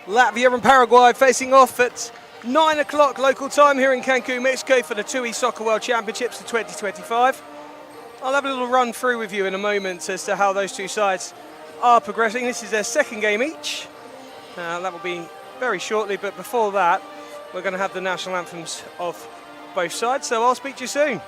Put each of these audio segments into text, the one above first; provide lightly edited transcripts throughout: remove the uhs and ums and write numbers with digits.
Latvia and Paraguay facing off at 9 o'clock local time here in Cancun, Mexico for the TUI Soccer World Championships of 2025. I'll have a little run through with you in a moment as to how those two sides are progressing. This is their second game each. That will be very shortly, but before that, we're going to have the national anthems of both sides, so I'll speak to you soon.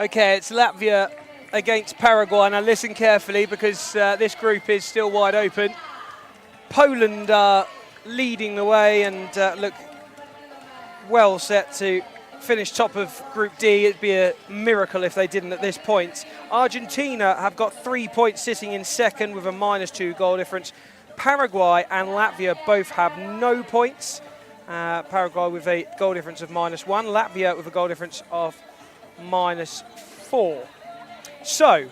Okay, it's Latvia against Paraguay. Now listen carefully because this group is still wide open. Poland are leading the way and look well set to finish top of Group D. It'd be a miracle if they didn't at this point. Argentina have got 3 points sitting in second with a -2 goal difference. Paraguay and Latvia both have no points. Paraguay with a goal difference of -1. Latvia with a goal difference of -4. So,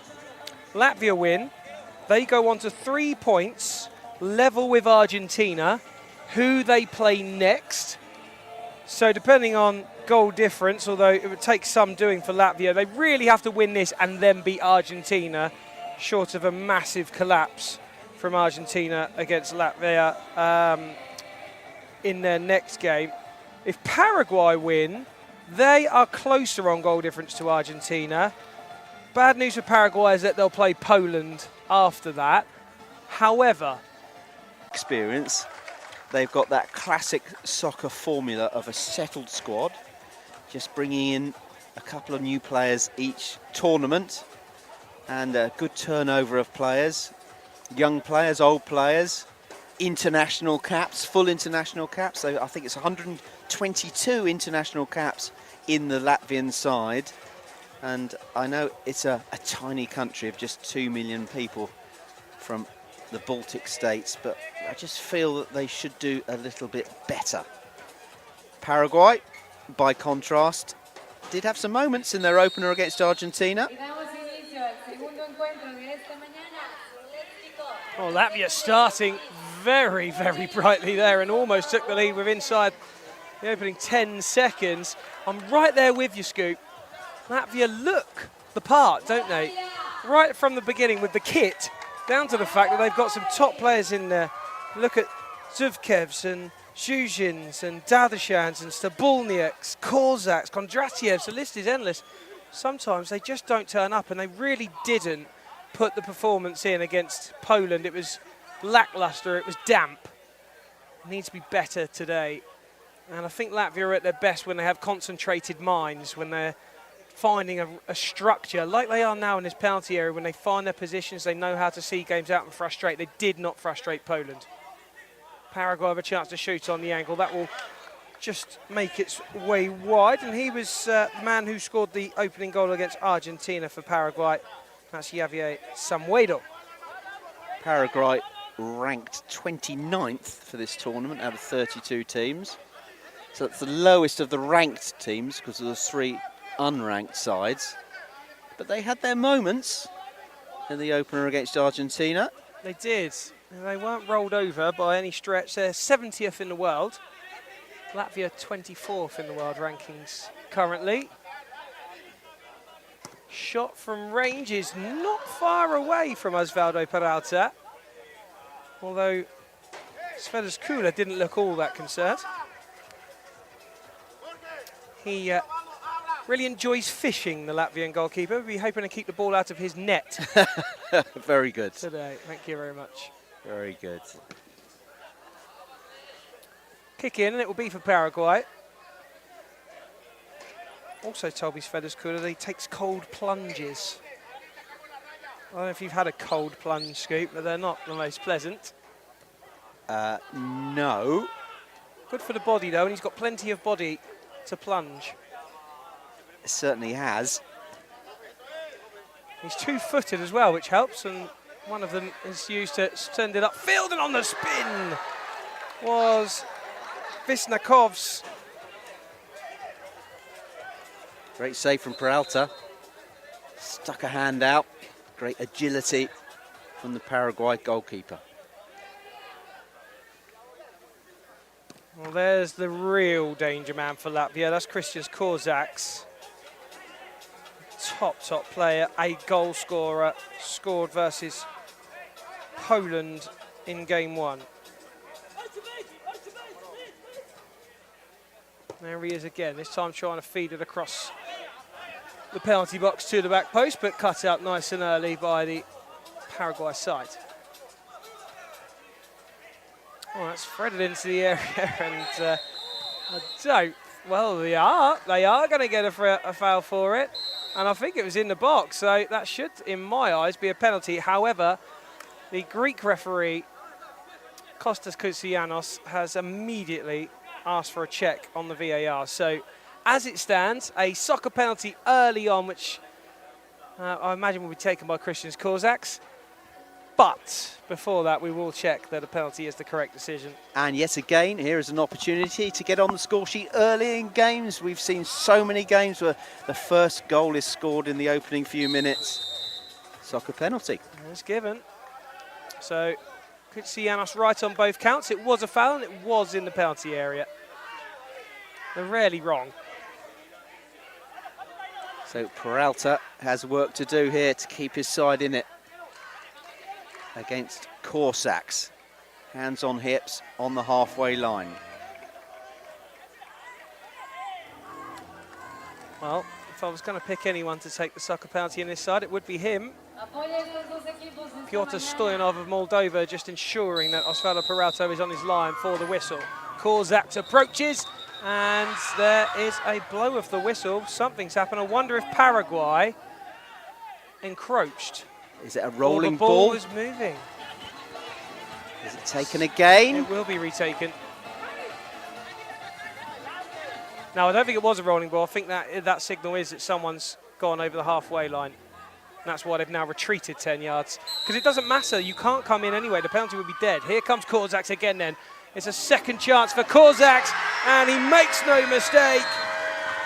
Latvia win. They go on to 3 points, level with Argentina, who they play next. So depending on goal difference, although it would take some doing for Latvia, they really have to win this and then beat Argentina, short of a massive collapse from Argentina against Latvia in their next game. If Paraguay win, they are closer on goal difference to Argentina. Bad news for Paraguay is that they'll play Poland after that. However, Experience, they've got that classic soccer formula of a settled squad, just bringing in a couple of new players each tournament and a good turnover of players, young players, old players, international caps, full international caps. So I think it's 122 international caps in the Latvian side. And I know it's a tiny country of just 2 million people from the Baltic states, but I just feel that they should do a little bit better. Paraguay, by contrast, did have some moments in their opener against Argentina. Latvia starting very, very brightly there and almost took the lead with inside the opening 10 seconds. I'm right there with you, Scoop. Latvia look the part, don't they? Right from the beginning with the kit, down to the fact that they've got some top players in there. Look at Zuvkevs and Zhuzhins and Dadashans and Stabulniaks, Korzaks, Kondratievs, the list is endless. Sometimes they just don't turn up, and they really didn't put the performance in against Poland. It was lackluster, it was damp. It needs to be better today. And I think Latvia are at their best when they have concentrated minds, when they're finding a structure, like they are now in this penalty area. When they find their positions, they know how to see games out and frustrate. They did not frustrate Poland. Paraguay have a chance to shoot on the angle. That will just make its way wide. And he was the man who scored the opening goal against Argentina for Paraguay. That's Javier Samuedo. Paraguay ranked 29th for this tournament out of 32 teams. So that's the lowest of the ranked teams because of the 3 unranked sides. But they had their moments in the opener against Argentina. They did. They weren't rolled over by any stretch. They're 70th in the world. Latvia 24th in the world rankings currently. Shot from range is not far away from Osvaldo Peralta. Although Sveders Kula didn't look all that concerned. He really enjoys fishing, the Latvian goalkeeper. We'll be hoping to keep the ball out of his net. Very good. Today. Thank you very much. Very good. Kick in, and it will be for Paraguay. Also told me Sveders Kula that he takes cold plunges. I don't know if you've had a cold plunge, Scoop, but they're not the most pleasant. No. Good for the body, though, and he's got plenty of body to plunge. It certainly has. He's 2-footed as well, which helps, and one of them is used to send it upfield, and on the spin was Visnakov's. Great save from Peralta. Stuck a hand out. Great agility from the Paraguay goalkeeper. Well, there's the real danger man for Latvia. That's Christian Korzaks. Top player, a goal scorer, scored versus Poland in game 1. There he is again, this time trying to feed it across the penalty box to the back post, but cut out nice and early by the Paraguay side. Oh, that's threaded into the area, and they are going to get a foul for it, and I think it was in the box, so that should, in my eyes, be a penalty. However, the Greek referee, Kostas Koutsianos, has immediately asked for a check on the VAR. So, as it stands, a soccer penalty early on, which I imagine will be taken by Christian Korzaks. But before that, we will check that a penalty is the correct decision. And yet again, here is an opportunity to get on the score sheet early in games. We've seen so many games where the first goal is scored in the opening few minutes. Soccer penalty. It's given. So, Koutsianos right on both counts. It was a foul, and it was in the penalty area. They're rarely wrong. So Peralta has work to do here to keep his side in it against Korzaks. Hands on hips on the halfway line. Well, if I was going to pick anyone to take the soccer penalty in this side, it would be him. Pyotr Stoyanov of Moldova, just ensuring that Osvaldo Peralta is on his line for the whistle. Korzaks approaches, and there is a blow of the whistle. Something's happened. I wonder if Paraguay encroached. Is it a rolling the ball? ball? Is moving. Is it taken again? It will be retaken. Now, I don't think it was a rolling ball. I think that signal is that someone's gone over the halfway line. And that's why they've now retreated 10 yards. Because it doesn't matter. You can't come in anyway. The penalty would be dead. Here comes Korzaks again then. It's a second chance for Korzaks, and he makes no mistake.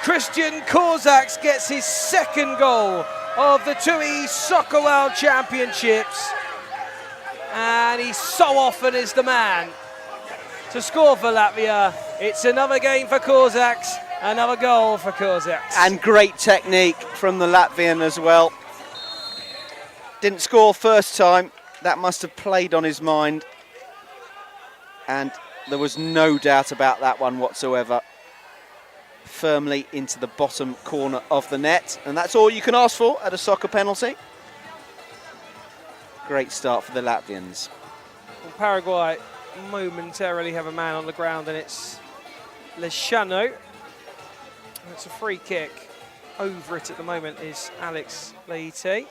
Christian Korzaks gets his second goal of the TUI Soccer World Championships. And he so often is the man to score for Latvia It's another game for Korzaks, another goal for Korzaks. And great technique from the Latvian as well. Didn't score first time. That must have played on his mind. And there was no doubt about that one whatsoever. Firmly into the bottom corner of the net. And that's all you can ask for at a soccer penalty. Great start for the Latvians. Well, Paraguay momentarily have a man on the ground, and it's Leshano. It's a free kick. Over it at the moment is Alex Leite.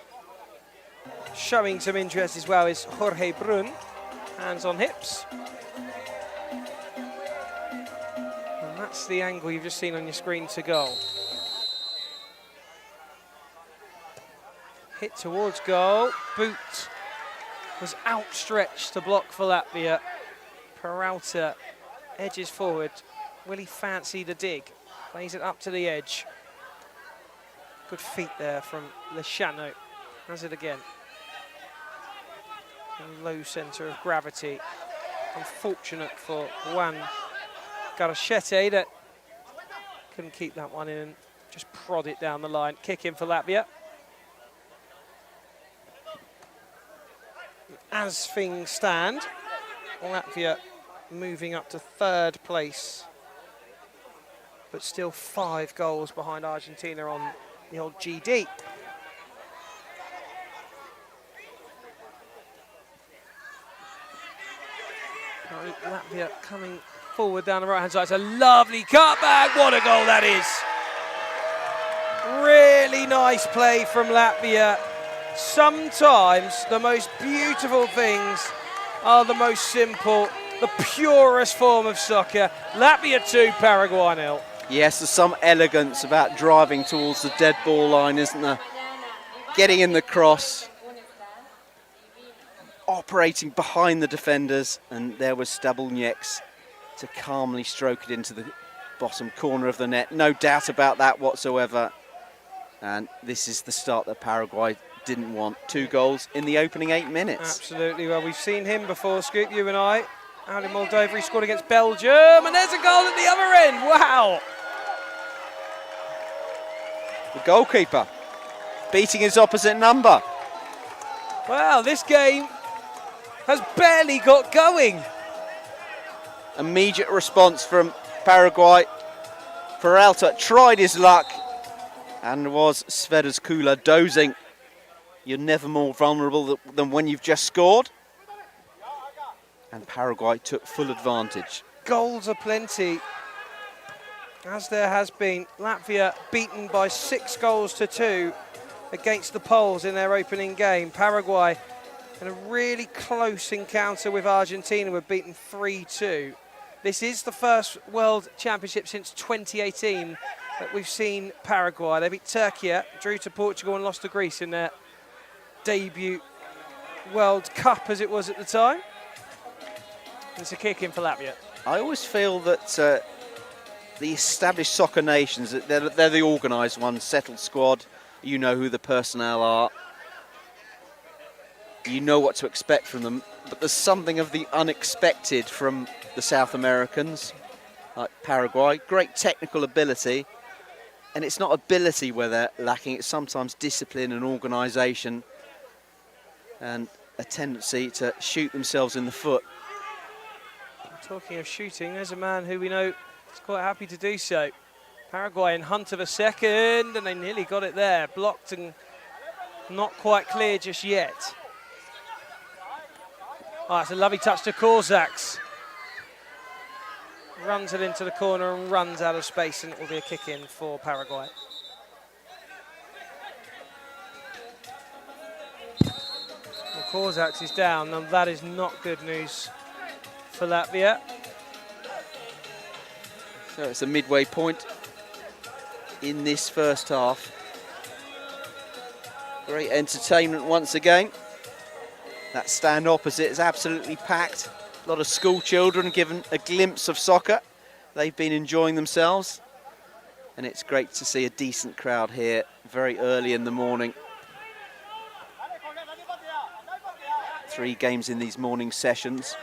Showing some interest as well is Jorge Brun. Hands on hips. And that's the angle you've just seen on your screen to goal. Hit towards goal. Boot was outstretched to block for Latvia. Peralta edges forward. Will he fancy the dig? Plays it up to the edge. Good feet there from Leshano. Has it again. Low centre of gravity. Unfortunate for Juan Garachete that couldn't keep that one in and just prod it down the line. Kick in for Latvia. As things stand, Latvia moving up to third place, but still 5 goals behind Argentina on the old GD. Latvia coming forward down the right-hand side. It's a lovely cutback. What a goal that is. Really nice play from Latvia. Sometimes the most beautiful things are the most simple, the purest form of soccer. Latvia 2, Paraguay 0. Yes, there's some elegance about driving towards the dead ball line, isn't there? Getting in the cross, operating behind the defenders, and there was Stabulnieks to calmly stroke it into the bottom corner of the net. No doubt about that whatsoever. And this is the start that Paraguay didn't want. 2 goals in the opening 8 minutes. Absolutely. Well, we've seen him before, Scoop, you and I. Out in Moldova, he scored against Belgium, and there's a goal at the other end. Wow. The goalkeeper beating his opposite number. Wow, this game has barely got going. Immediate response from Paraguay. Peralta tried his luck, and was Svereskula dozing. You're never more vulnerable than when you've just scored. And Paraguay took full advantage. Goals are plenty, as there has been. Latvia beaten by 6 goals to 2 against the Poles in their opening game. Paraguay in a really close encounter with Argentina were beaten 3-2. This is the first World Championship since 2018 that we've seen Paraguay. They beat Turkey, drew to Portugal and lost to Greece in their debut World Cup, as it was at the time. It's a kick in for Latvia. I always feel that the established soccer nations, they're the organised ones, settled squad. You know who the personnel are. You know what to expect from them. But there's something of the unexpected from the South Americans, like Paraguay. Great technical ability. And it's not ability where they're lacking, it's sometimes discipline and organisation and a tendency to shoot themselves in the foot. Talking of shooting, there's a man who we know is quite happy to do so. Paraguay in hunt of a second, and they nearly got it there. Blocked and not quite clear just yet. Oh, it's a lovely touch to Korzaks. Runs it into the corner and runs out of space, and it will be a kick in for Paraguay. Well, Korzaks is down, and that is not good news for Latvia. So it's a midway point in this first half. Great entertainment once again. That stand opposite is absolutely packed. A lot of school children given a glimpse of soccer. They've been enjoying themselves. And it's great to see a decent crowd here very early in the morning. 3 games in these morning sessions.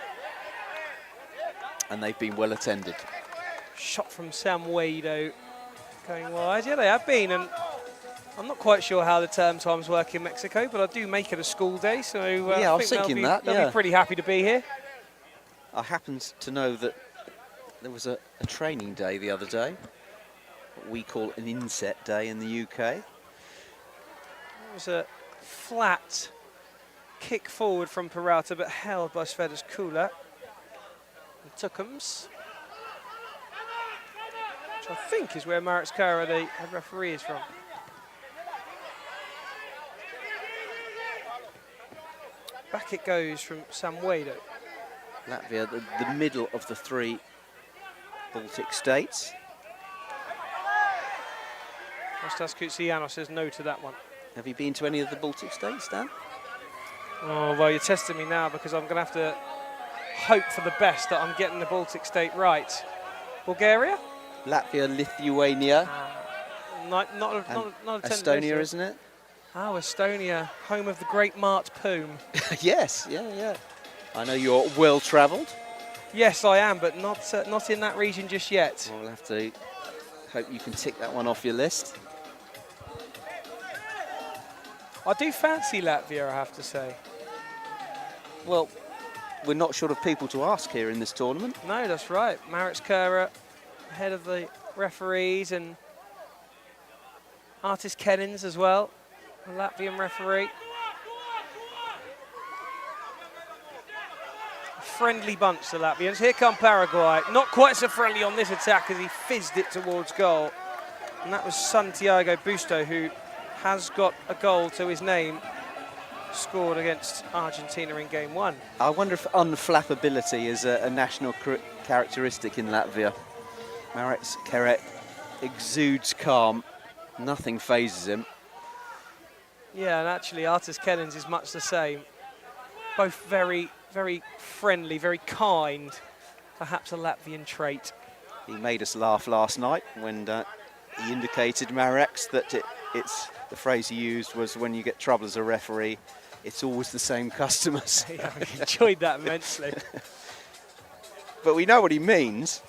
And they've been well attended. Shot from Sam Wado going wide. Yeah, they have been, and I'm not quite sure how the term times work in Mexico, but I do make it a school day, so Yeah, I was thinking they'll be pretty happy to be here. I happen to know that there was a training day the other day, what we call an inset day in the UK. It was a flat kick forward from Peralta, but held by Sveders Kula. And Tukums, which I think is where Maritz Kara, the head referee, is from. Back it goes from Sam Wado. Latvia, the middle of the three Baltic states. Kostas Koutsianos says no to that one. Have you been to any of the Baltic states, Dan? Oh, well, you're testing me now because I'm going to have to hope for the best that I'm getting the Baltic state right. Bulgaria? Latvia, Lithuania, Not a Estonia, isn't it? Oh, Estonia, home of the great Mart Poom. Yes, yeah. I know you're well travelled. Yes, I am, but not in that region just yet. Well, we'll have to hope you can tick that one off your list. I do fancy Latvia, I have to say. Well, we're not short of people to ask here in this tournament. No, that's right. Maritz Kura, head of the referees, and Artis Kennins as well, a Latvian referee. A friendly bunch, the Latvians. Here come Paraguay. Not quite so friendly on this attack as he fizzed it towards goal. And that was Santiago Busto, who has got a goal to his name, scored against Argentina in game one. I wonder if unflappability is a national characteristic in Latvia. Maritz Keret exudes calm. Nothing phases him. Yeah, and actually Artis Kennins is much the same. Both very, very friendly, very kind. Perhaps a Latvian trait. He made us laugh last night when he indicated, Marex, that it's the phrase he used was, when you get trouble as a referee, it's always the same customers. Yeah, I enjoyed that immensely. But we know what he means.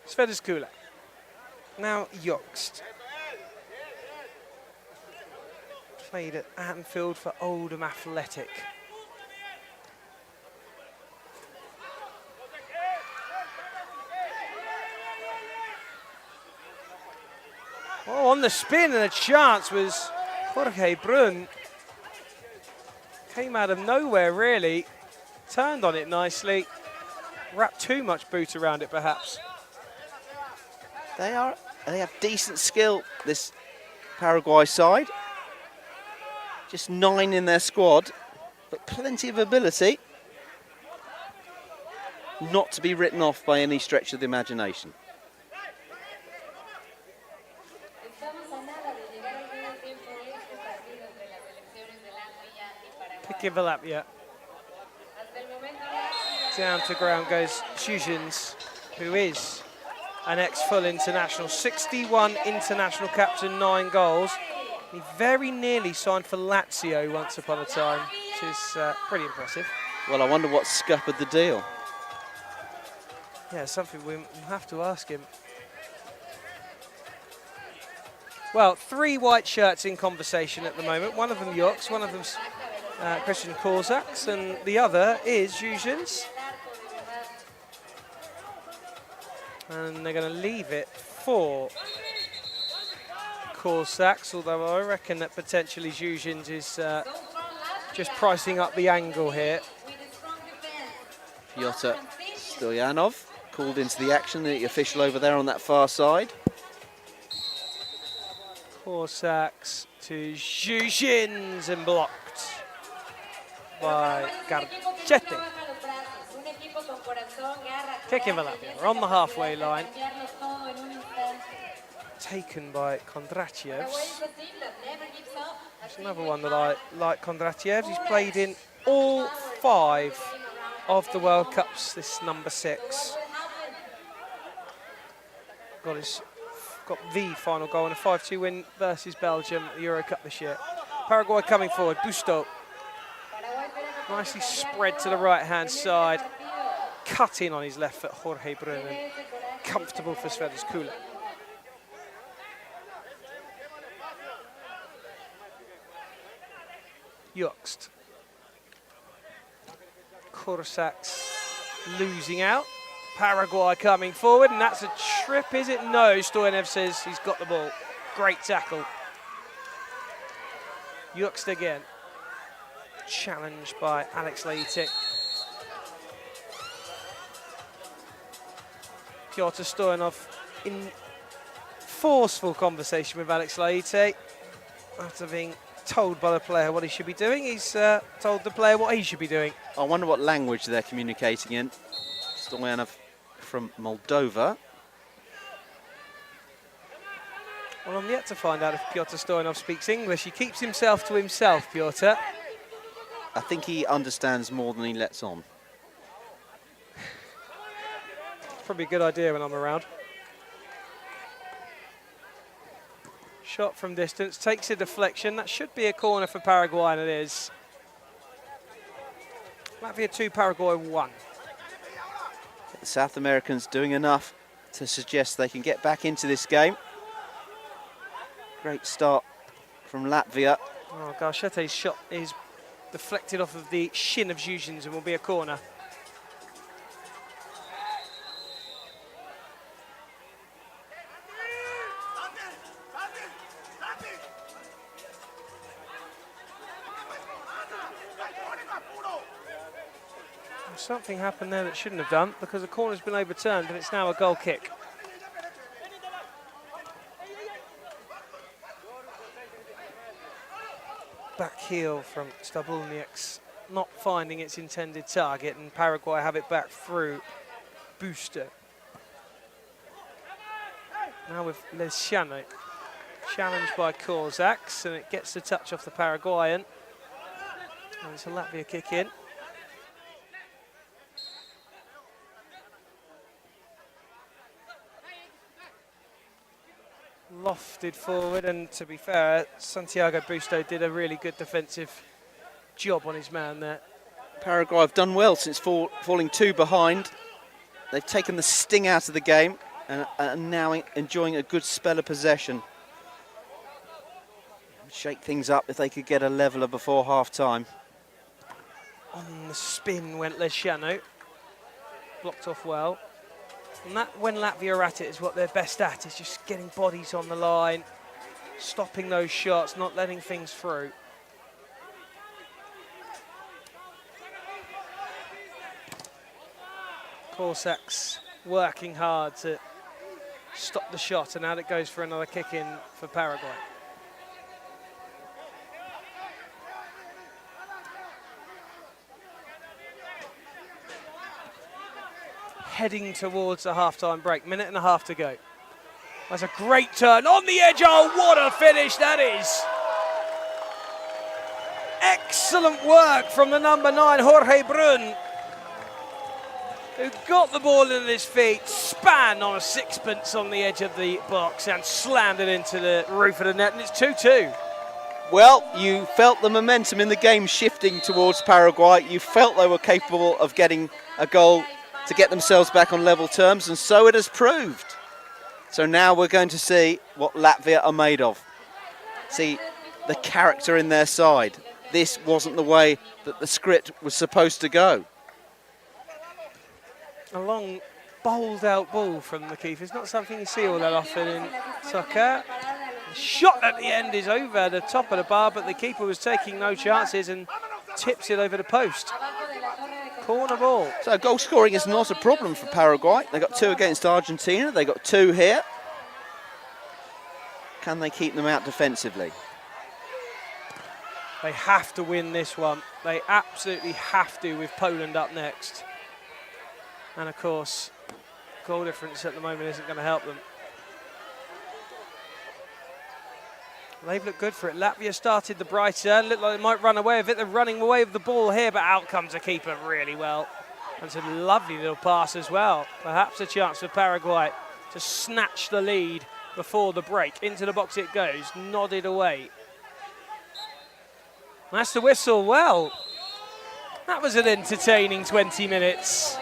Sveders Kula. Now Jokst. Played at Anfield for Oldham Athletic. Oh, on the spin, and a chance was Jorge Brun. Came out of nowhere, really. Turned on it nicely. Wrapped too much boot around it, perhaps. They have decent skill, this Paraguay side. Just 9 in their squad, but plenty of ability. Not to be written off by any stretch of the imagination. Pick Latvia. Down to ground goes Shuzhins, who is an ex-full international, 61 international caps and 9 goals. He very nearly signed for Lazio once upon a time, which is pretty impressive. Well, I wonder what scuppered the deal. Yeah, something we'll have to ask him. Well, 3 white shirts in conversation at the moment. One of them Yorks, one of them's Christian Korzaks, and the other is Zuzins. And they're going to leave it for Korzaks, although I reckon that potentially Zuzins is just pricing up the angle here. Pyotr Stoyanov called into the action, the official over there on that far side. Korzaks to Zuzins, and blocked by Garcetti. Kicking Latvia. We're on the halfway line. Taken by Kondratievs. There's another one that I like, Kondratievs. He's played in all 5 of the World Cups, this number 6. Got the final goal in a 5-2 win versus Belgium at the Euro Cup this year. Paraguay coming forward, Busto. Nicely spread to the right-hand side. cut in on his left foot, Jorge Brun, and comfortable for Sverres Kule. Juxt. Corsac's losing out. Paraguay coming forward, and that's a trip, is it? No, Stoyanev says he's got the ball. Great tackle. Juxt again. Challenged by Alex Laitic. Piotr Stoyanov in forceful conversation with Alex Laitic. After being told by the player what he should be doing, he's told the player what he should be doing. I wonder what language they're communicating in. Stoyanov from Moldova. Well, I'm yet to find out if Piotr Stoyanov speaks English. He keeps himself to himself, Piotr. I think he understands more than he lets on. Probably a good idea when I'm around. Shot from distance, takes a deflection. That should be a corner for Paraguay, and it is. Latvia 2, Paraguay 1. The South Americans doing enough to suggest they can get back into this game. Great start from Latvia. Oh, Garchete's shot is deflected off of the shin of Zhuzhins and will be a corner. Something happened there that shouldn't have done, because the corner's been overturned and it's now a goal kick. Back heel from Stabulnieks, not finding its intended target, and Paraguay have it back through Booster. Now with Lesiano, challenged by Korzaks, and it gets the touch off the Paraguayan. And it's a Latvia kick in. Lofted forward, and to be fair, Santiago Busto did a really good defensive job on his man there. Paraguay have done well since falling 2 behind. They've taken the sting out of the game and are now enjoying a good spell of possession. Shake things up if they could get a leveller before half-time. On the spin went Lesiano, blocked off well. And that, when Latvia are at it, is what they're best at, is just getting bodies on the line, stopping those shots, not letting things through. Korsak's working hard to stop the shot, and out it goes for another kick in for Paraguay. Heading towards the half-time break, minute and a half to go. That's a great turn on the edge. Oh, what a finish that is. Excellent work from the number 9, Jorge Brun, who got the ball in his feet, span on a sixpence on the edge of the box and slammed it into the roof of the net, and it's 2-2. Well, you felt the momentum in the game shifting towards Paraguay. You felt they were capable of getting a goal to get themselves back on level terms, and so it has proved. So now we're going to see what Latvia are made of. See the character in their side. This wasn't the way that the script was supposed to go. A long, bowled-out ball from the keeper. It's not something you see all that often in soccer. The shot at the end is over the top of the bar, but the keeper was taking no chances and tips it over the post. Corner ball. So goal scoring is not a problem for Paraguay. They got 2 against Argentina. They got 2 here. Can they keep them out defensively? They have to win this one. They absolutely have to, with Poland up next. And of course, goal difference at the moment isn't going to help them. They've looked good for it. Latvia started the brighter, looked like they might run away with it. They're running away with the ball here, but out comes the keeper really well. And it's a lovely little pass as well. Perhaps a chance for Paraguay to snatch the lead before the break. Into the box it goes, nodded away. That's the whistle. Well, that was an entertaining 20 minutes.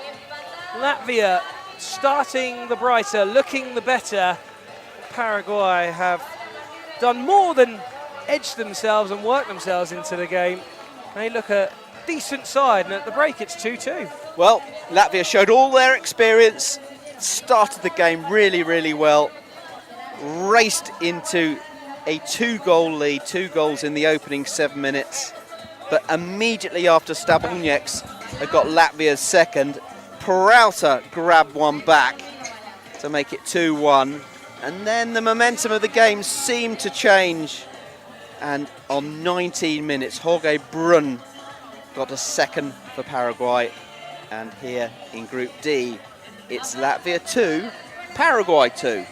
Latvia starting the brighter, looking the better. Paraguay have done more than edge themselves and work themselves into the game. They look a decent side, and at the break it's 2-2. Well, Latvia showed all their experience, started the game really, really well, raced into a 2-goal lead, 2 goals in the opening 7 minutes, but immediately after Stabulnieks had got Latvia's second, Peralta grabbed one back to make it 2-1, and then the momentum of the game seemed to change, and on 19 minutes, Jorge Brun got a second for Paraguay, and here in Group D, it's Latvia 2, Paraguay 2.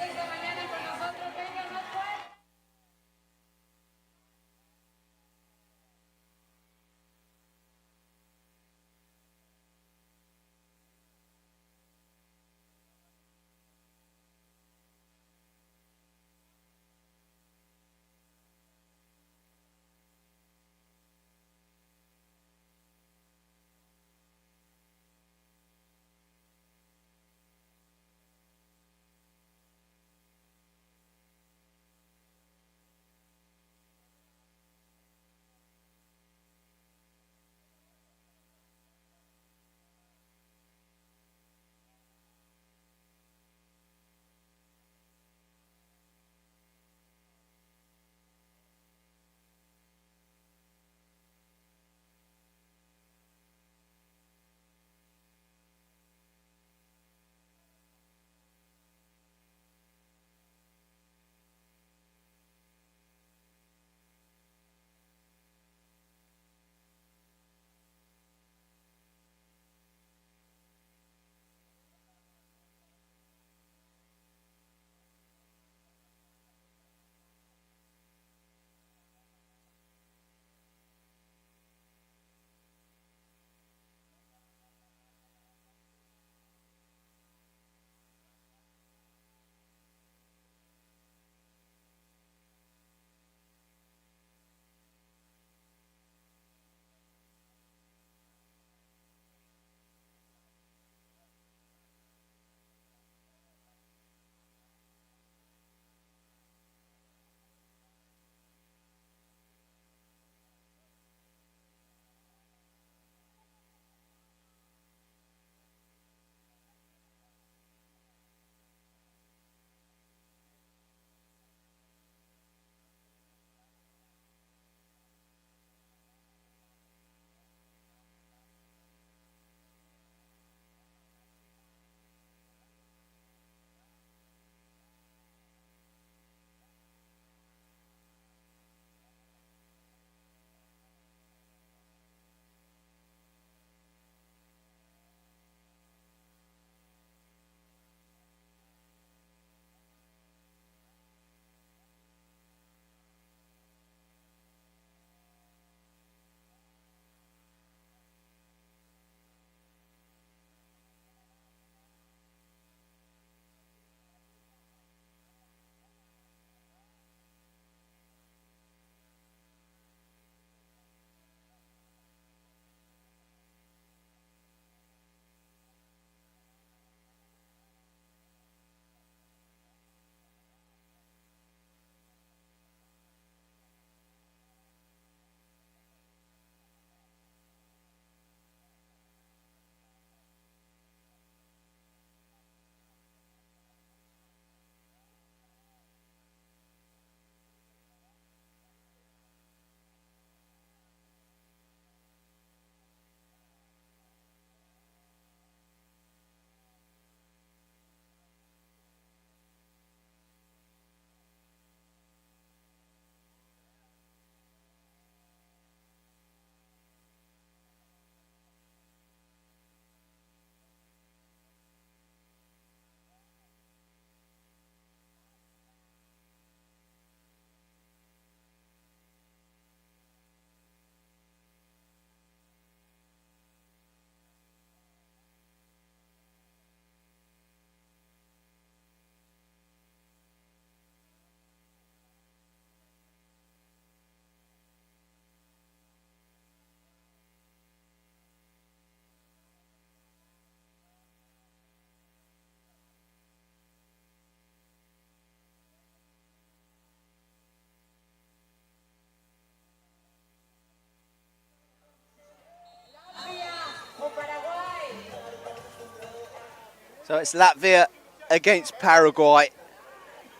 So it's Latvia against Paraguay.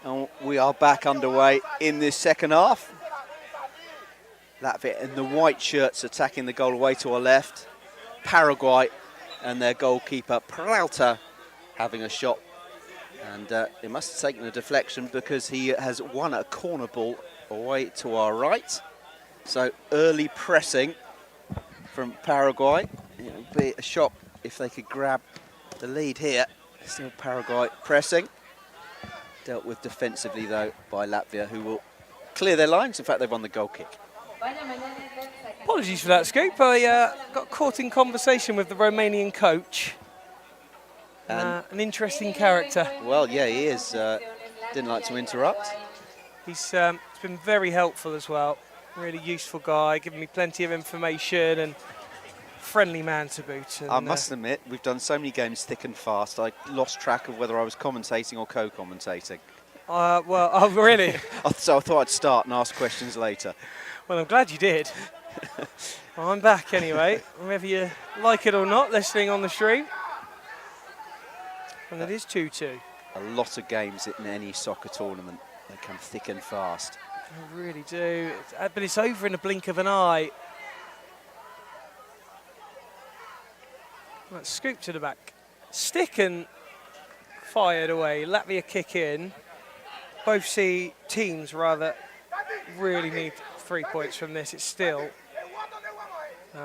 And we are back underway in this second half. Latvia in the white shirts attacking the goal away to our left. Paraguay and their goalkeeper Peralta having a shot. And it must have taken a deflection because he has won a corner ball away to our right. So early pressing from Paraguay. It would be a shot if they could grab the lead here. Still Paraguay pressing. Dealt with defensively though by Latvia, who will clear their lines. In fact, they've won the goal kick. Apologies for that, Scoop. I got caught in conversation with the Romanian coach. An interesting character. Well, yeah, he is. Didn't like to interrupt. He's been very helpful as well. Really useful guy, giving me plenty of information and friendly man to boot. And, I must admit, we've done so many games thick and fast, I lost track of whether I was commentating or co-commentating. Well, oh, really? So I thought I'd start and ask questions later. Well, I'm glad you did. Well, I'm back anyway, whether you like it or not, listening on the stream. And it is 2-2. A lot of games in any soccer tournament, they come thick and fast. They really do. But it's over in a blink of an eye. Right, scoop to the back. Stick and fired away. Latvia kick in. Both teams rather really need 3 points from this. It's still.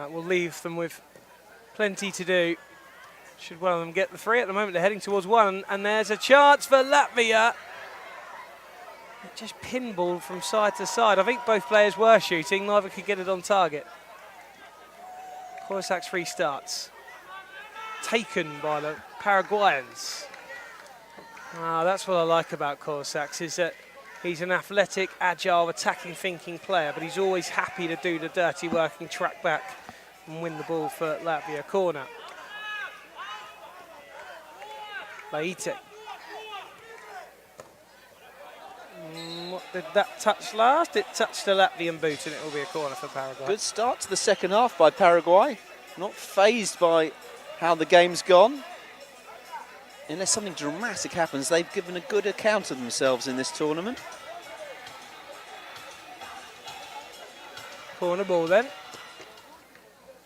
We'll leave them with plenty to do. Should one of them get the 3? At the moment they're heading towards 1, and there's a chance for Latvia. Just pinball from side to side. I think both players were shooting, neither could get it on target. Korsak's free starts. Taken by the Paraguayans. That's what I like about Korsak's, is that he's an athletic, agile, attacking, thinking player, but he's always happy to do the dirty work and track back and win the ball for Latvia. Corner. Laite. What did that touch last? It touched the Latvian boot, and it will be a corner for Paraguay. Good start to the second half by Paraguay. Not fazed by how the game's gone. Unless something dramatic happens, they've given a good account of themselves in this tournament. Corner ball then.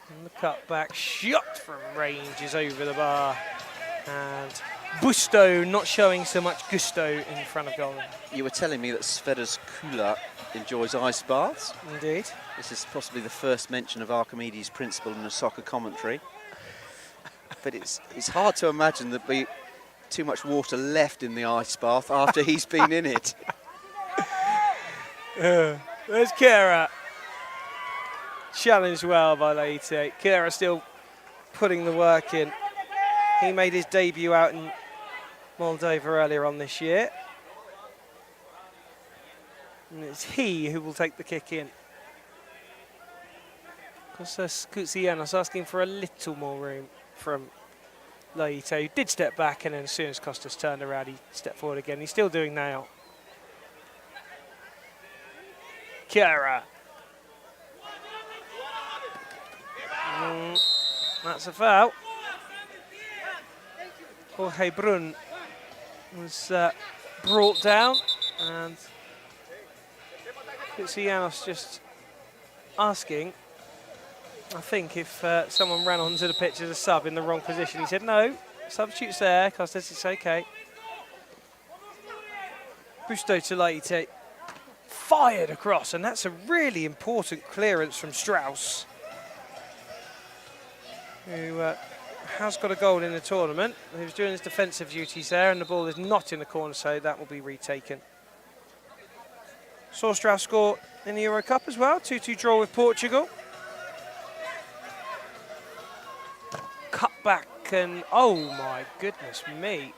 And the cutback shot from range is over the bar. And Busto not showing so much gusto in front of goal. You were telling me that Sveders Kula enjoys ice baths. Indeed. This is possibly the first mention of Archimedes' principle in a soccer commentary. But it's hard to imagine there'd be too much water left in the ice bath after he's been in it. There's Kera. Challenged well by Laite. Kera still putting the work in. He made his debut out in Moldova earlier on this year. And it's he who will take the kick in. Kostas Koutsianos asking for a little more room from Laite, who did step back, and then as soon as Kostas turned around, he stepped forward again. He's still doing now. Kera. That's a foul. Jorge Brun was brought down, and Koutsianos just asking, I think, if someone ran onto the pitch as a sub in the wrong position. He said, no, substitute's there, Kostas, it's okay. Busto to Laite, fired across, and that's a really important clearance from Strauss, who has got a goal in the tournament. He was doing his defensive duties there, and the ball is not in the corner, so that will be retaken. Saw Strauss score in the Euro Cup as well, 2-2 draw with Portugal. Cut back, and oh my goodness me.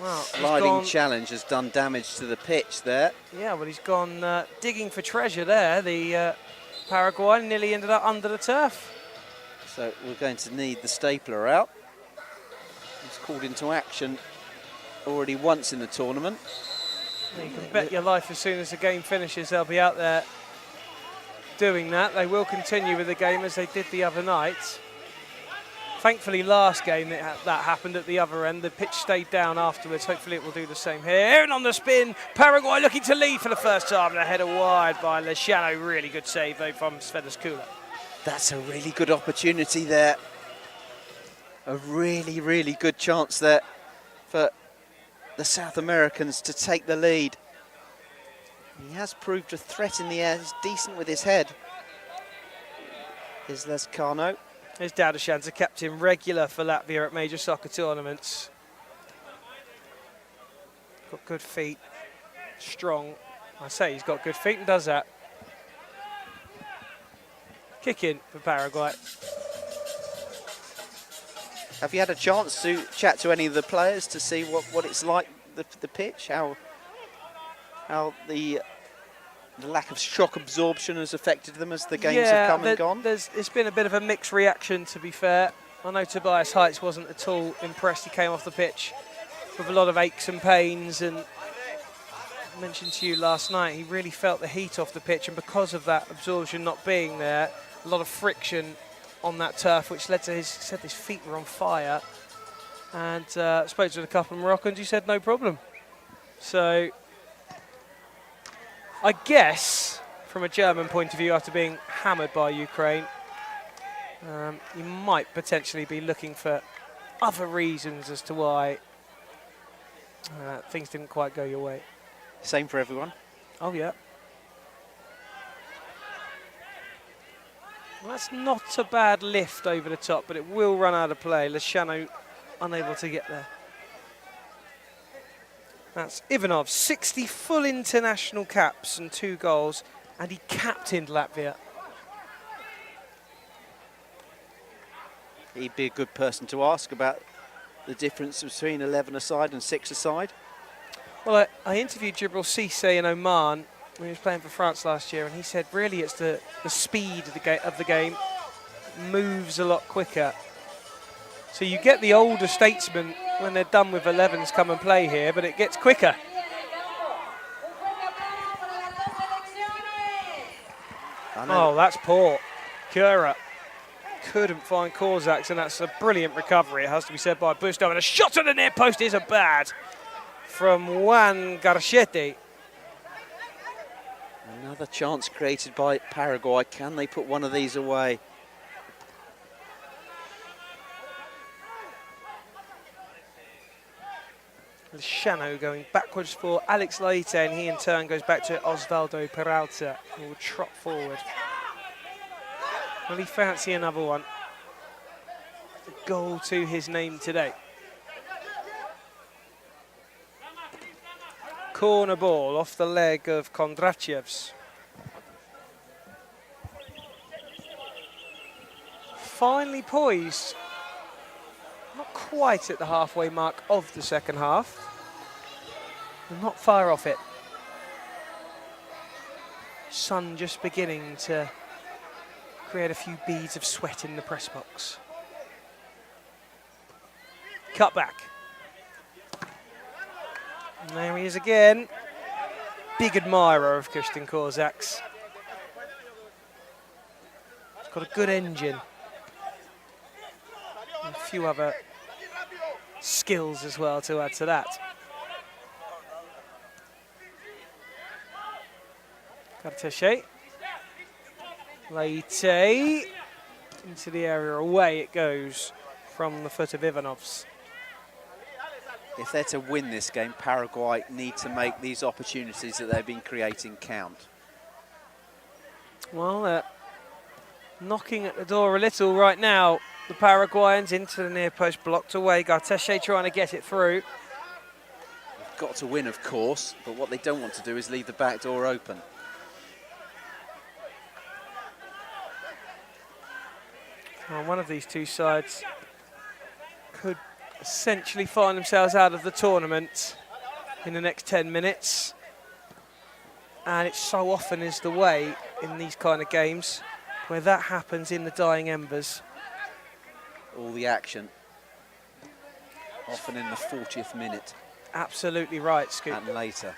Well, Sliding challenge has done damage to the pitch there. Yeah, well, he's gone digging for treasure there. The Paraguay nearly ended up under the turf. So we're going to need the stapler out. He's called into action already once in the tournament. You can bet your life as soon as the game finishes, they'll be out there doing that. They will continue with the game as they did the other night. Thankfully, last game that happened at the other end. The pitch stayed down afterwards. Hopefully it will do the same here. And on the spin, Paraguay looking to lead for the first time. And a header wide by Leciano. Really good save, though, from Svedeskula. That's a really good opportunity there. A really, really good chance there for the South Americans to take the lead. He has proved a threat in the air. He's decent with his head. Is Lescano. Here's Dadashan's a captain regular for Latvia at major soccer tournaments. Got good feet, strong. I say he's got good feet and does that. Kick in for Paraguay. Have you had a chance to chat to any of the players to see what it's like, the pitch, how the lack of shock absorption has affected them as the games have come and gone? It's been a bit of a mixed reaction, to be fair. I know Tobias Heights wasn't at all impressed. He came off the pitch with a lot of aches and pains, and I mentioned to you last night, he really felt the heat off the pitch, and because of that absorption not being there, a lot of friction on that turf, which led to his feet were on fire. And spoke to a couple of Moroccans, he said no problem. So I guess, from a German point of view, after being hammered by Ukraine, you might potentially be looking for other reasons as to why things didn't quite go your way. Same for everyone. Oh, yeah. Well, that's not a bad lift over the top, but it will run out of play. Leciano unable to get there. That's Ivanov, 60 full international caps and 2 goals, and he captained Latvia. He'd be a good person to ask about the difference between 11 aside and 6 aside. Well, I interviewed Jibril Cisse in Oman when he was playing for France last year, and he said really it's the speed of the game moves a lot quicker. So you get the older statesmen when they're done with 11s come and play here, but it gets quicker. Oh, that's poor. Kura couldn't find Korzaks, and that's a brilliant recovery, it has to be said, by Busto. And a shot at the near post isn't bad from Juan Garcetti. Another chance created by Paraguay. Can they put one of these away? Leciano going backwards for Alex Laite, and he in turn goes back to Osvaldo Peralta, who will trot forward. Will he fancy another one? A goal to his name today. Corner ball off the leg of Kondratievs. Finely poised. Not quite at the halfway mark of the second half. But not far off it. Sun just beginning to create a few beads of sweat in the press box. Cut back. And there he is again. Big admirer of Christian Korzaks. He's got a good engine. And a few other skills as well to add to that. Karteche. Laite. Into the area, away it goes from the foot of Ivanov's. If they're to win this game, Paraguay need to make these opportunities that they've been creating count. Well, knocking at the door a little right now. The Paraguayans into the near post, blocked away. Garteche trying to get it through. They've got to win, of course, but what they don't want to do is leave the back door open. Well, one of these two sides could essentially find themselves out of the tournament in the next 10 minutes. And it so often is the way in these kind of games where that happens in the dying embers. All the action, often in the 40th minute. Absolutely right, Scoop. And later.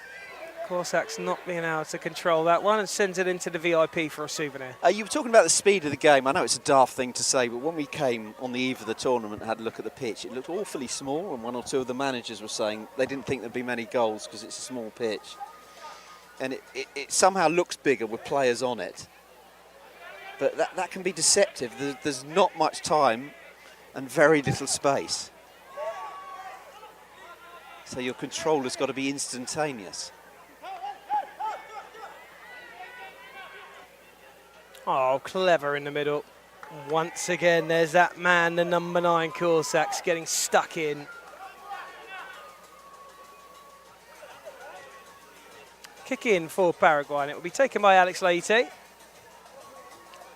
Korsak's not being able to control that one and sends it into the VIP for a souvenir. You were talking about the speed of the game. I know it's a daft thing to say, but when we came on the eve of the tournament and had a look at the pitch, it looked awfully small, and one or two of the managers were saying they didn't think there'd be many goals because it's a small pitch. And it somehow looks bigger with players on it. But that can be deceptive. There's not much time and very little space. So your control has got to be instantaneous. Oh, clever in the middle. Once again, there's that man, the number 9, Korsak's getting stuck in. Kick in for Paraguay, and it will be taken by Alex Leite.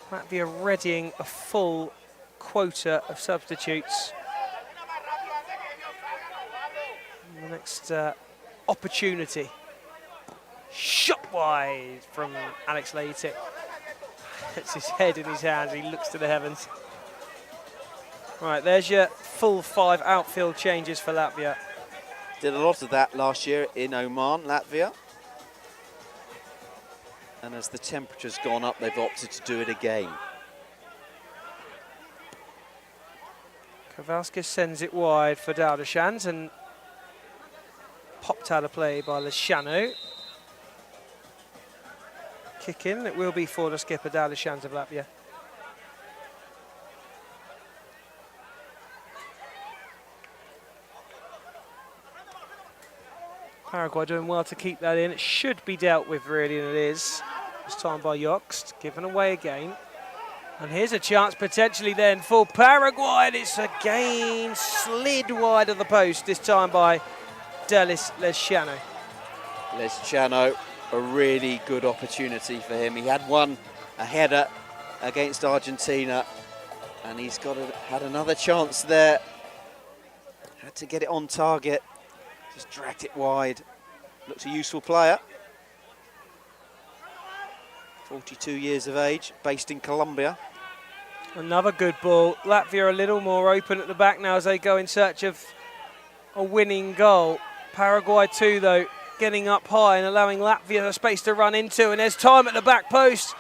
Latvia readying a full quota of substitutes. And the next opportunity. Shot wide from Alex Leite. Puts his head in his hands, he looks to the heavens. Right, there's your full 5 outfield changes for Latvia. Did a lot of that last year in Oman, Latvia. And as the temperature's gone up, they've opted to do it again. Kowalskis sends it wide for Daudershans and popped out of play by Leshanu. Kick in, it will be for the skipper, Daudershans of Latvia. Paraguay doing well to keep that in. It should be dealt with, really, and it is. This time by Yoxt, given away again. And here's a chance potentially then for Paraguay, and it's again slid wide of the post, this time by Delis Leshanu. Leshanu, a really good opportunity for him. He had one, a header against Argentina, and he's had another chance there. Had to get it on target. Just dragged it wide. Looks a useful player. 42 years of age, based in Colombia. Another good ball. Latvia a little more open at the back now as they go in search of a winning goal. Paraguay too, though, getting up high and allowing Latvia a space to run into. And there's time at the back post.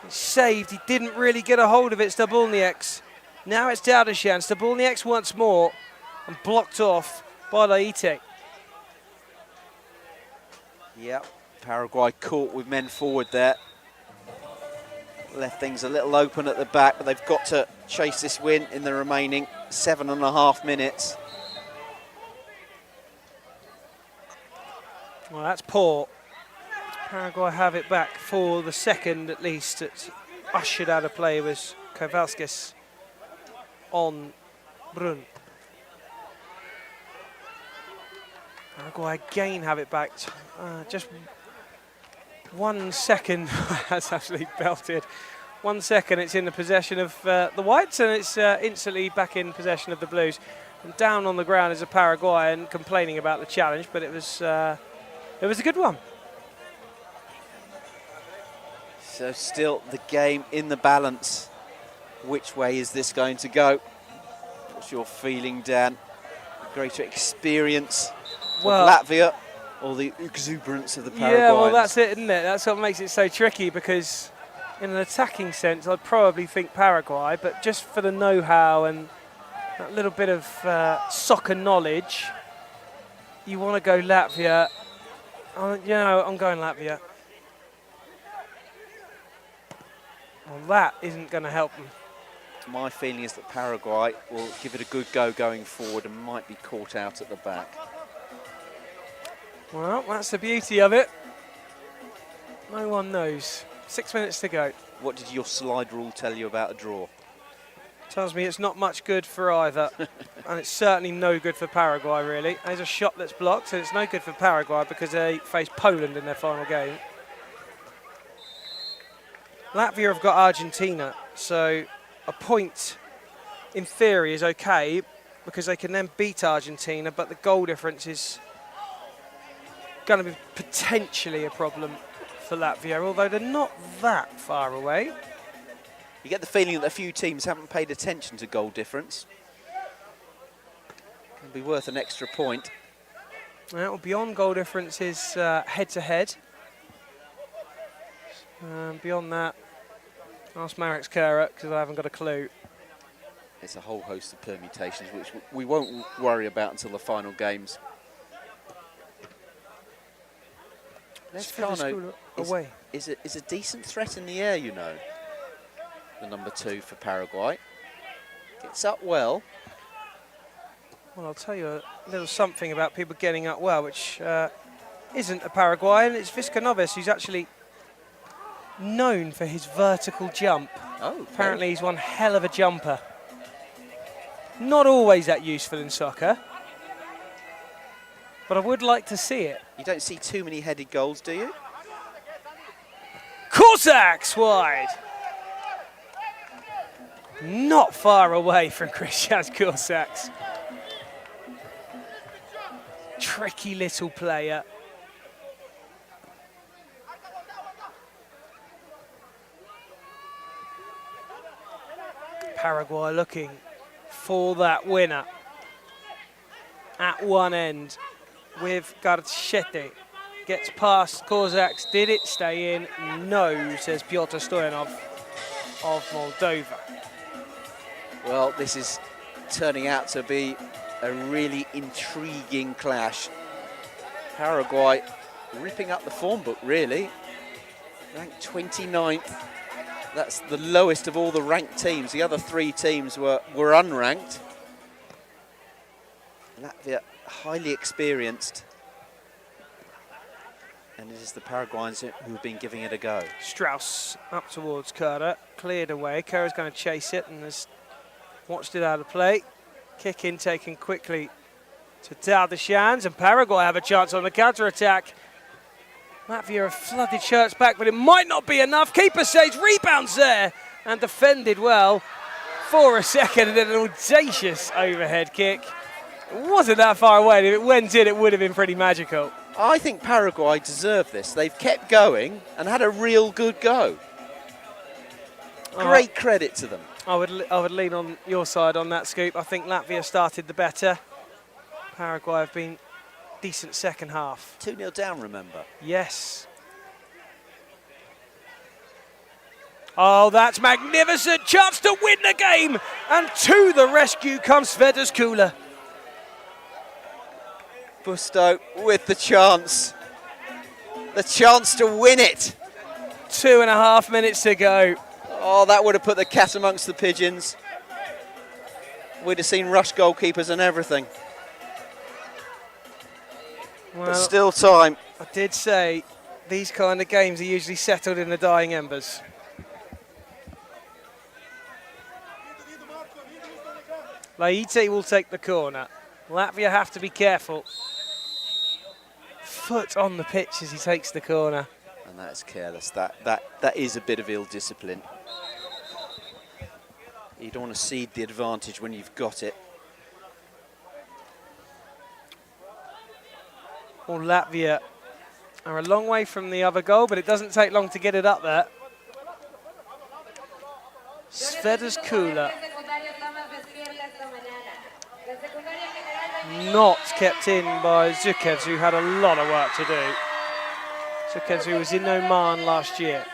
It's saved. He didn't really get a hold of it, Stabulnieks. Now it's Daudershan. Stabulnieks once more and blocked off by Leite. Yep, Paraguay caught with men forward there. Left things a little open at the back, but they've got to chase this win in the remaining 7.5 minutes. Well, that's poor. Paraguay have it back for the second at least. It's ushered out of play was Kowalskis on Brun. Paraguay again have it back. Just 1 second. That's absolutely belted. 1 second, it's in the possession of the Whites, and it's instantly back in possession of the Blues. And down on the ground is a Paraguayan complaining about the challenge, but it was a good one. So still the game in the balance. Which way is this going to go? What's your feeling, Dan? Greater experience of Latvia or the exuberance of the Paraguayans? Yeah, well, that's it, isn't it? That's what makes it so tricky, because in an attacking sense, I'd probably think Paraguay, but just for the know-how and that little bit of soccer knowledge, you want to go Latvia. I'm going Latvia. Well, that isn't going to help them. My feeling is that Paraguay will give it a good go going forward and might be caught out at the back. Well, that's the beauty of it. No one knows. 6 minutes to go. What did your slide rule tell you about a draw? Tells me it's not much good for either. And it's certainly no good for Paraguay, really. There's a shot that's blocked, and it's no good for Paraguay because they face Poland in their final game. Latvia have got Argentina, so a point in theory is okay because they can then beat Argentina, but the goal difference is going to be potentially a problem for Latvia, although they're not that far away. You get the feeling that a few teams haven't paid attention to goal difference. Can be worth an extra point. Well, beyond goal difference is head-to-head. Beyond that, ask Marek's Kura, because I haven't got a clue. It's a whole host of permutations, which we won't worry about until the final games. Lescano away. Is a decent threat in the air, you know. The number 2 for Paraguay. Gets up well. Well, I'll tell you a little something about people getting up well, which isn't a Paraguayan. It's Vizcanoves, who's actually known for his vertical jump. Oh, okay. Apparently he's one hell of a jumper. Not always that useful in soccer, but I would like to see it. You don't see too many headed goals, do you? Corsacks wide. Not far away from Christian Corsacks. Tricky little player. Paraguay looking for that winner at one end with Garchete. Gets past Corsacks. Did it stay in? No, says Piotr Stoyanov of Moldova. Well, this is turning out to be a really intriguing clash. Paraguay ripping up the form book, really. Ranked 29th. That's the lowest of all the ranked teams. The other 3 teams were unranked. Latvia highly experienced. And it is the Paraguayans who have been giving it a go. Strauss up towards Kura, cleared away. Kura's going to chase it and has watched it out of play. Kick in taken quickly to Daldashans, and Paraguay have a chance on the counter-attack. Latvia have flooded shirts back, but it might not be enough. Keeper saves, rebounds there, and defended well for a second, and then an audacious overhead kick. It wasn't that far away, and if it went in, it would have been pretty magical. I think Paraguay deserve this. They've kept going and had a real good go. Great credit to them. I would lean on your side on that, Scoop. I think Latvia started the better. Paraguay have been decent second half. 2-0 down, remember? Yes. Oh, that's magnificent. Chance to win the game. And to the rescue comes Sveders Kula. Busto with the chance. The chance to win it. 2.5 minutes to go. Oh, that would have put the cat amongst the pigeons. We'd have seen rush goalkeepers and everything. Well, but still time. I did say these kind of games are usually settled in the dying embers. Laite will take the corner. Latvia have to be careful. Foot on the pitch as he takes the corner. And that is careless. That is a bit of ill discipline. You don't want to cede the advantage when you've got it. Well, Latvia are a long way from the other goal, but it doesn't take long to get it up there. Sveders Kula. Not kept in by Zukevs, who had a lot of work to do. Zukevs, who was in Oman last year.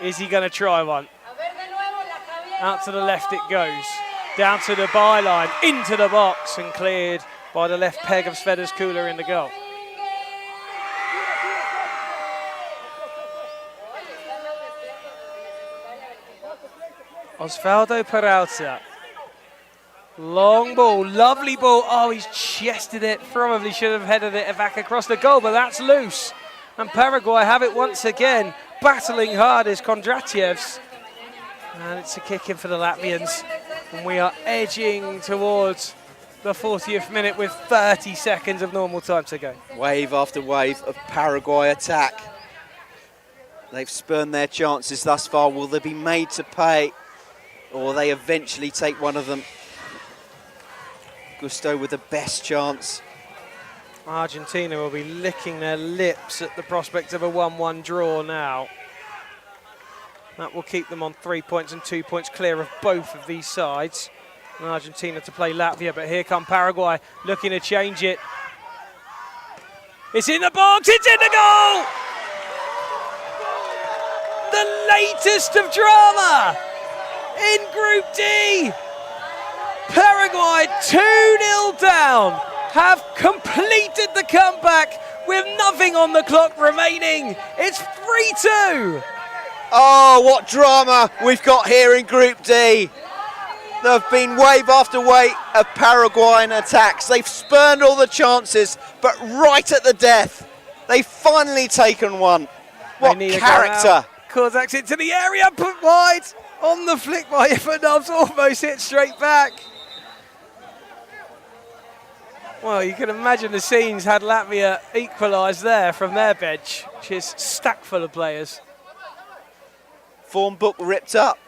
Is he going to try one? Out to the left it goes. Down to the byline, into the box, and cleared by the left peg of Sveders Kula in the goal. Osvaldo Peralta. Long ball, lovely ball. Oh, he's chested it. Probably should have headed it back across the goal, but that's loose. And Paraguay have it once again. Battling hard is Kondratiev's. And it's a kick in for the Latvians. And we are edging towards the 40th minute with 30 seconds of normal time to go. Wave after wave of Paraguay attack. They've spurned their chances thus far. Will they be made to pay? Or will they eventually take one of them? Gusto with the best chance. Argentina will be licking their lips at the prospect of a 1-1 draw now. That will keep them on 3 points and 2 points clear of both of these sides. And Argentina to play Latvia, but here come Paraguay looking to change it. It's in the box, it's in the goal! The latest of drama in Group D. Paraguay 2-0 down, have completed the comeback with nothing on the clock remaining. It's 3-2. Oh, what drama we've got here in Group D. There have been wave after wave of Paraguayan attacks. They've spurned all the chances, but right at the death, they've finally taken one. What character. Korzak's into the area, put wide. On the flick by Ivanov, almost hit straight back. Well, you can imagine the scenes had Latvia equalised there from their bench, which is stacked full of players. Form book ripped up.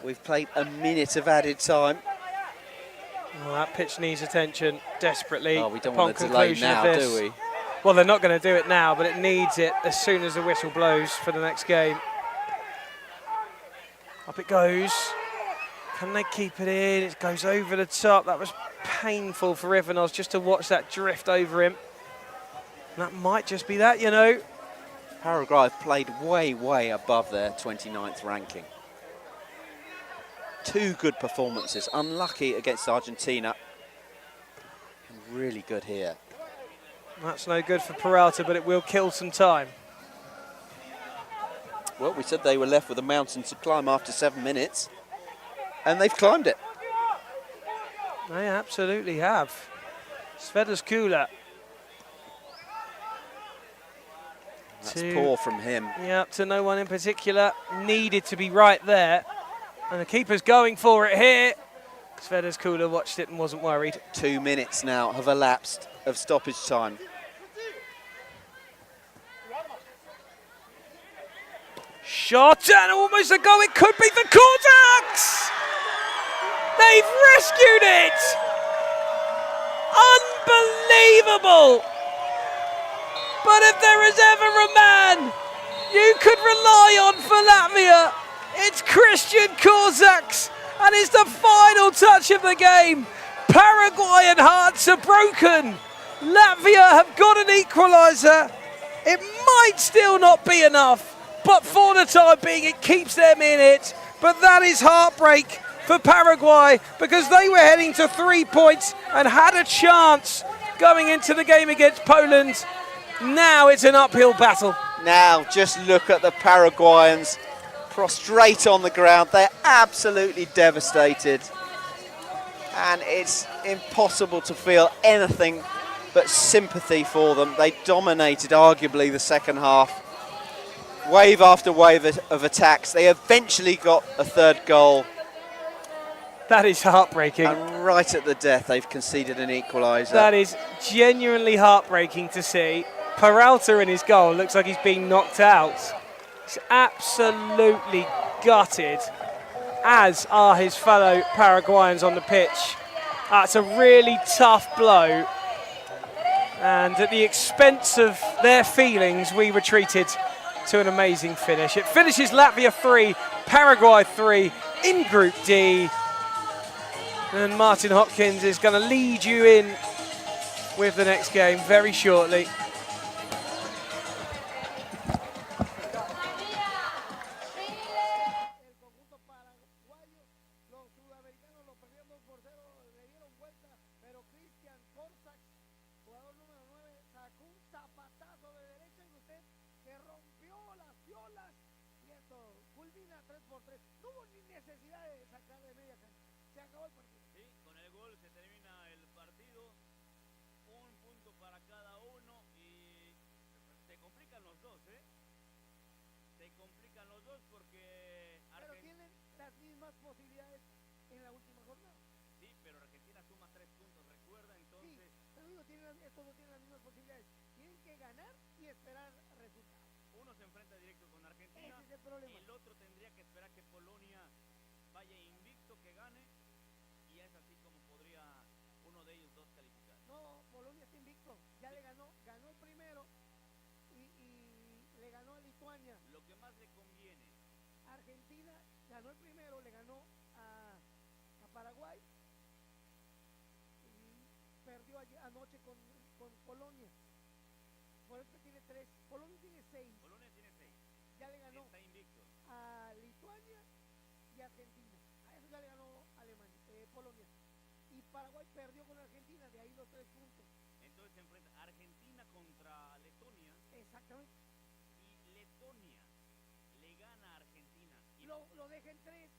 We've played a minute of added time. Well, that pitch needs attention desperately. Oh, we don't want to delay now, do we? Well, they're not going to do it now, but it needs it as soon as the whistle blows for the next game. Up it goes. Can they keep it in? It goes over the top. That was painful for Ivanov just to watch that drift over him. And that might just be that, you know. Paraguay have played way, way above their 29th ranking. 2 good performances. Unlucky against Argentina. And really good here. That's no good for Peralta, but it will kill some time. Well, we said they were left with a mountain to climb after 7 minutes. And they've climbed it. They absolutely have. Sveders Kula. That's poor from him. Yeah, to no one in particular. Needed to be right there. And the keeper's going for it here. Sveders Kula watched it and wasn't worried. 2 minutes now have elapsed of stoppage time. Shot and almost a goal. It could be for Korzaks. They've rescued it. Unbelievable. But if there is ever a man you could rely on for Latvia, it's Christian Korzaks, and it's the final touch of the game. Paraguayan hearts are broken. Latvia have got an equaliser. It might still not be enough, but for the time being it keeps them in it. But that is heartbreak for Paraguay, because they were heading to 3 points and had a chance going into the game against Poland. Now it's an uphill battle. Now just look at the Paraguayans prostrate on the ground. They're absolutely devastated. And it's impossible to feel anything but sympathy for them. They dominated arguably the second half. Wave after wave of attacks. They eventually got a third goal. That is heartbreaking. And right at the death, they've conceded an equaliser. That is genuinely heartbreaking to see. Peralta in his goal looks like he's been knocked out. He's absolutely gutted, as are his fellow Paraguayans on the pitch. It's a really tough blow. And at the expense of their feelings, we retreated to an amazing finish. It finishes Latvia 3, Paraguay 3 in Group D. And Martin Hopkins is going to lead you in with the next game very shortly. Posibilidades en la última jornada. Sí, pero Argentina suma 3 puntos, recuerda, entonces... Sí, pero digo, estos no tienen las mismas posibilidades. Tienen que ganar y esperar resultados. Uno se enfrenta directo con Argentina. Ese es el problema. Y el otro tendría que esperar que Polonia vaya invicto, que que gane y es así como podría uno de ellos dos calificar. No, Polonia está invicto. Ya le ganó el primero y le ganó a Lituania. Lo que más le conviene. Argentina ganó el primero, le ganó a Paraguay y perdió anoche con Polonia. Por eso tiene 3. Polonia tiene 6. Polonia tiene 6. Ya le ganó está invicto a Lituania y Argentina. A eso ya le ganó Polonia. Y Paraguay perdió con Argentina, de ahí los 3 puntos. Entonces se enfrenta Argentina contra Letonia. Exactamente. Y Letonia le gana a Argentina. Y lo deja en 3.